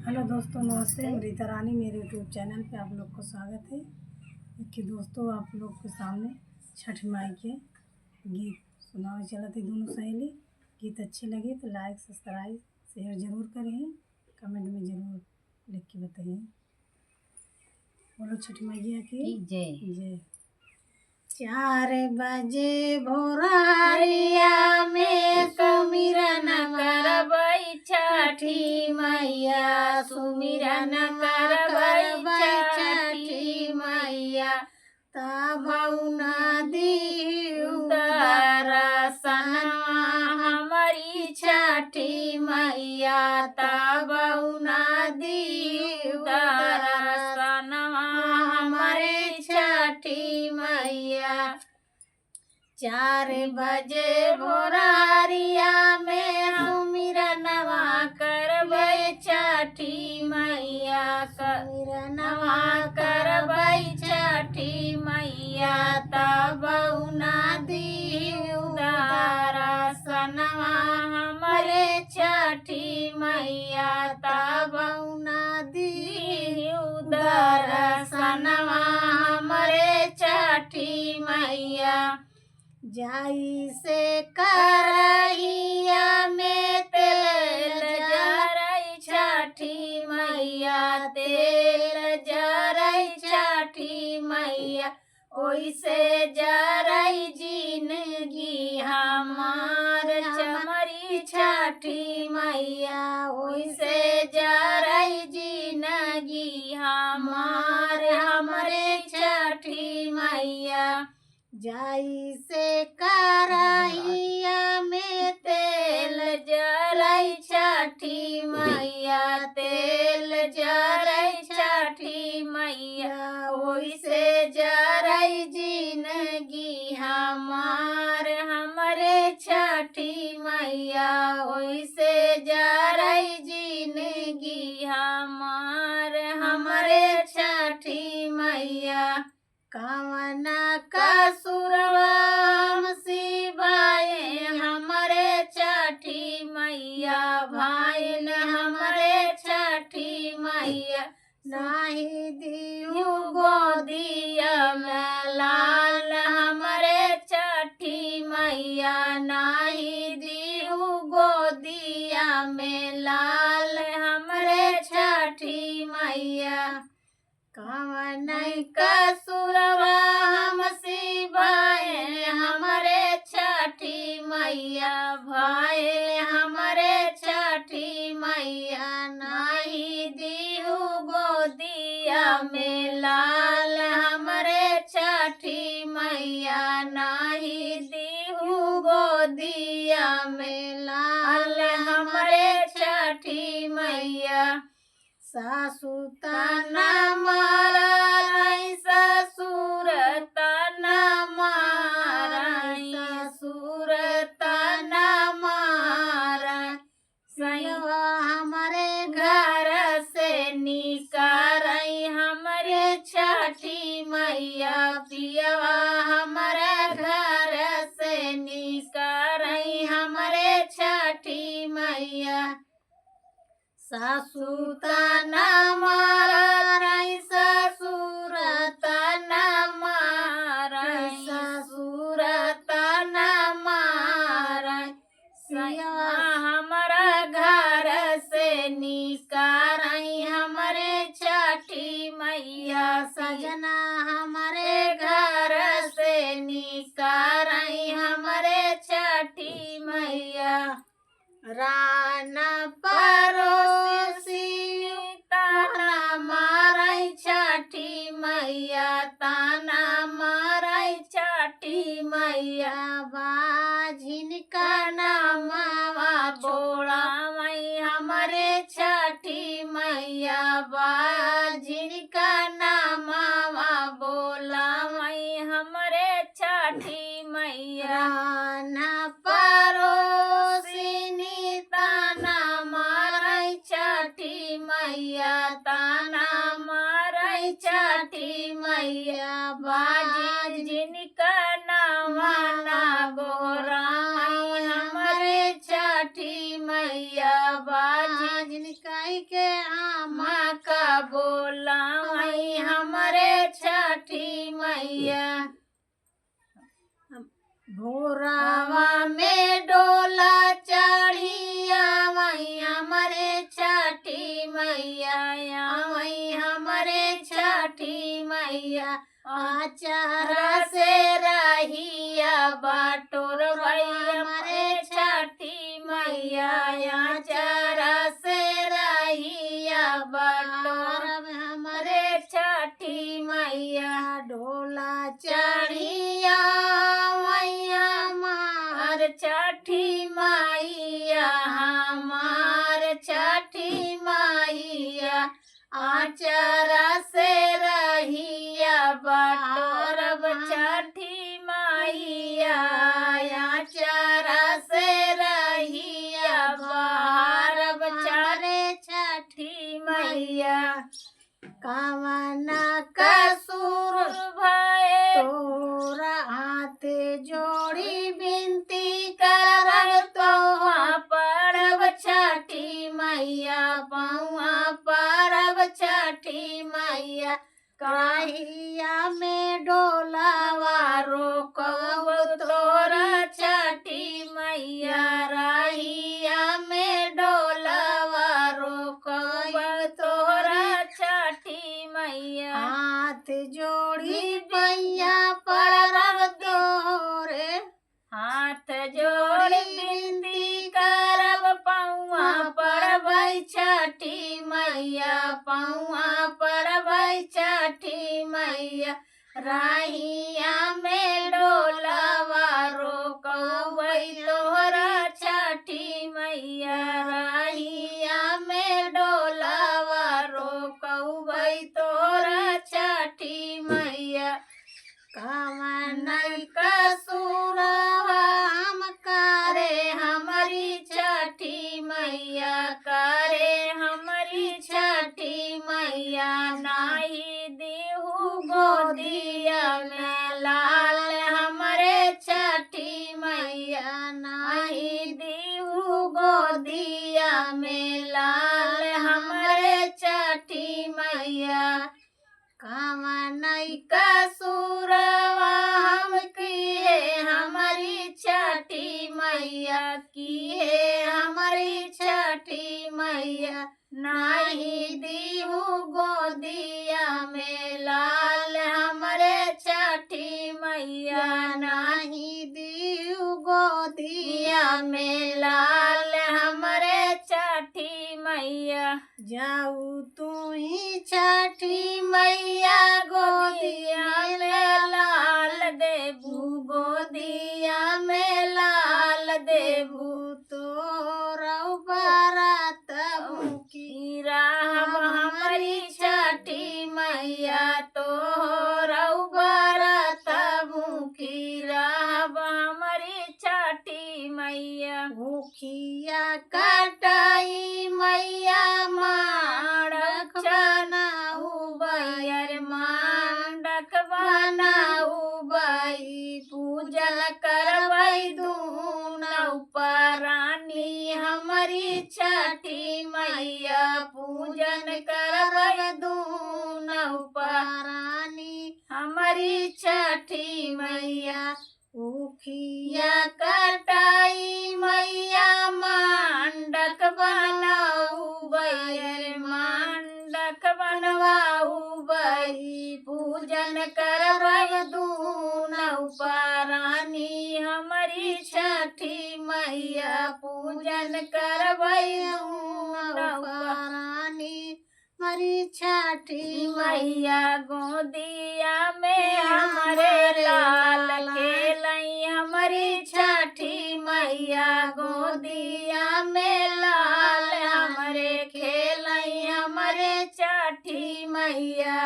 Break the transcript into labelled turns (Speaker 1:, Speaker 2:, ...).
Speaker 1: Hello दोस्तों, नमस्ते। मैं रीता रानी, मेरे यूट्यूब चैनल पे आप लोग को स्वागत है। कि दोस्तों आप लोग के सामने छठ माई के गीत सुनावे चलत है। दोनों सहेली गीत अच्छे लगे तो लाइक सब्सक्राइब शेयर ज़रूर करें, कमेंट में ज़रूर लिख के बताइए। बोलो छठ मैया की
Speaker 2: जय
Speaker 1: जय। 4 बजे भोरहरिया में सुमिरन
Speaker 2: करबै छठी मैया, सुमिरन करबै छठी मैया,
Speaker 1: तब नदी
Speaker 2: दर्शनवा हमारी छठी मैया, तब नदी दर्शनवा हमारी छठी मैया।
Speaker 1: 4 बजे
Speaker 2: भोरहरिया में सुमिरनवा करबै छठी मैया, सुमिरनवा करबै छठी मैया, तब नदी दर्शनवा हमारे छठी मैया, तब
Speaker 1: नदी
Speaker 2: दर्शनवा हमारे छठी मैया।
Speaker 1: जाई से करहिया में
Speaker 2: तेल जरै छठी मैया, तेल जरै छठी मैया, ओइसे जरै जिंदगी हमार चमरी छठी मैया, ओइसे जरै जिंदगी हमार हमरे छठी मैया।
Speaker 1: जाई से करहिया में
Speaker 2: तेल जरै छठी मैया, तेल जरै छठी मैया, ओइसे जरै जिंदगी हमार हमरे छठी मैया, ओइसे जरै जिंदगी हमार हमरे छठी मैया।
Speaker 1: कवना
Speaker 2: कसुरवा सिवाय हमरे छठी मैया, भाइन हमरे छठी मैया,
Speaker 1: नाही दियू
Speaker 2: गोदिया में लाल हमरे छठी मैया, नाही दियू गोदिया में लाल हमरे छठी मैया।
Speaker 1: कवना
Speaker 2: कसुरवा हम सिवाय हमरे छठी मैया, भाई हमरे छठी मैया, नाही दिहु गोदिया में लाल हमरे छठी मैया, नाही दिहु गोदिया में लाल हमरे छठी मैया।
Speaker 1: सासु
Speaker 2: तना मारै ससुर तना मारै, ससुर तना मारै,
Speaker 1: सैया हमारे
Speaker 2: घर से निकारै हमरे छठी मैया, पियवा हमरे घर से निकारै हमरे छठी मैया।
Speaker 1: सासु
Speaker 2: तना मारै ससुर तना मारै, ससुर तना मारै, सैया हमारा घर से निकारै हमरे छठी मैया,
Speaker 1: सजना हमारे
Speaker 2: घर से निकारै हमरे छठी मैया।
Speaker 1: राना
Speaker 2: परोसी ताना मारै छठी मैया, ताना मारै छठी मैया,
Speaker 1: बाझिन का
Speaker 2: नामवा बोला मई हमरे छठी मैया, बाजिन का नामवा बोला मई हमरे छठी मैया।
Speaker 1: राना
Speaker 2: परोसिनी ताना मारै छठी मैया, ताना मारै छठी मैया, बाजी जिनका नामा ना गोराई हमरे छठी मैया, बाजी
Speaker 1: जिनका के
Speaker 2: भोरावा में डोला चढ़िया वही हमारे छठी मैया वही हमारे छठी मैया आचारा से रहिया बाटोर भई हमारे छठी मैया आचारा से रहिया बाटोर हमारे छठी मैया डोला चढ़िया मैया हमार छठी मैया हमार छठी मैया आचारा से रहिया बाटोरब छठी मैया आचारा से रहिया बारब चारे छठी मैया कामना कसूर भय तोरा हाथ जोड़ी बिनती करब तो पड़ब छठी मैया पौआ पड़ब छठी मैया कहिया में डोलावा रोकब तोरा छठी मैया रहिया में डोलावा रोकब तोरा छठी मैया हाथ जोड़ी मैया पड़ब तोरे हाथ जोड़ी बिनती करब पौआ पड़बै छठी मैया पौआ पड़बै छठी मैया राहिया में डोलावा रोकबै तोहरा छठी मैया राहिया में डोलावा रोकबै तोरा छठी मैया कामना कसूरवा हम करे हमारी छठी मैया करे हमारी छठी मैया नाही देहु गोदिया में लाल हमारे छठी मैया नाही देहु गोदिया में लाल हमारे छठी मैया कामना कसूरवा हम किए हमारी छठी मैया किए हमारी छठी मैया नाही दीहू गोदिया में लाल हमारे छठी मैया नाही दीहू गोदिया में लाल हमारे छठी मैया जाऊ तू ही छठी मैया गोदिया में लाल देबू गोदिया में लाल देबू तोरौ बरात की राम हमारी छठी मैया तोरौ बरात की राम हमारी छठी मैया भूखिया कटाई मैया माड़क बनाऊ बैर मांडक बनाऊ बई पूजन करवई दूनौ परानी हमारी छठी मैया पूजन करवई दूनौ परानी हमारी छठी मैया उखिया कटाई मैया मांडक बनाऊ बैर मांडक बनवाऊ बई पूजन करवई दूनौ परानी हमारी छठी मैया पूजन करवई दूनौ परानी हमारी छठी मैया गोदिया में हमारे लाल खेलई हमारी छठी मैया गोदिया में लाल हमारे खेलई हमारे छठी मैया।